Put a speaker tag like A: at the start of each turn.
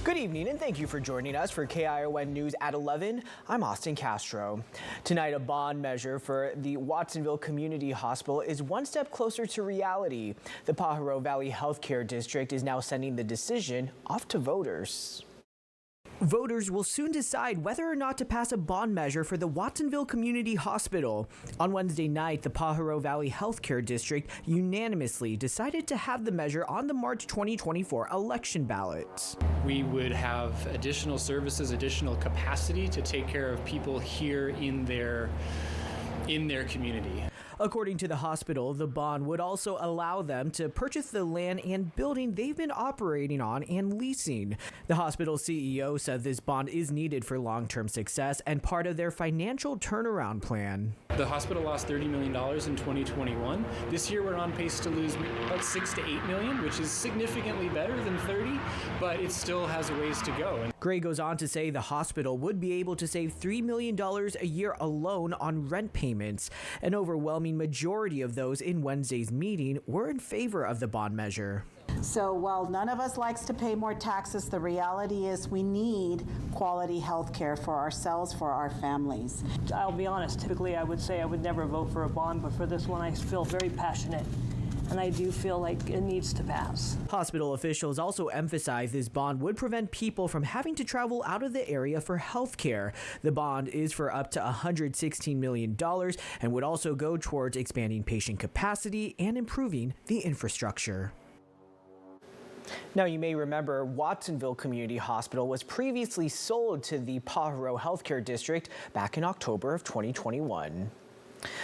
A: Good evening and thank you for joining us for KION News at 11. I'm Austin Castro. Tonight, a bond measure for the Watsonville Community Hospital is one step closer to reality. The Pajaro Valley Healthcare District is now sending the decision off to voters. Voters will soon decide whether or not to pass a bond measure for the Watsonville Community Hospital. On Wednesday night, the Pajaro Valley Healthcare District unanimously decided to have the measure on the March 2024 election ballot.
B: We would have additional services, additional capacity to take care of people here in their community.
A: According to the hospital, the bond would also allow them to purchase the land and building they've been operating on and leasing. The hospital CEO said this bond is needed for long-term success and part of their financial turnaround plan.
B: The hospital lost $30 million in 2021. This year we're on pace to lose about $6 to $8 million, which is significantly better than 30, but it still has a ways to go.
A: Gray goes on to say the hospital would be able to save $3 million a year alone on rent payments. An overwhelming majority of those in Wednesday's meeting were in favor of the bond measure.
C: So while none of us likes to pay more taxes, the reality is we need quality health care for ourselves, for our families.
D: I'll be honest, typically I would say I would never vote for a bond, but for this one I feel very passionate. And I do feel like it needs to pass. Hospital
A: officials also emphasize this bond would prevent people from having to travel out of the area for health care. The bond is for up to $116 million and would also go towards expanding patient capacity and improving the infrastructure. Now, you may remember Watsonville Community Hospital was previously sold to the Pajaro Healthcare District back in October of 2021.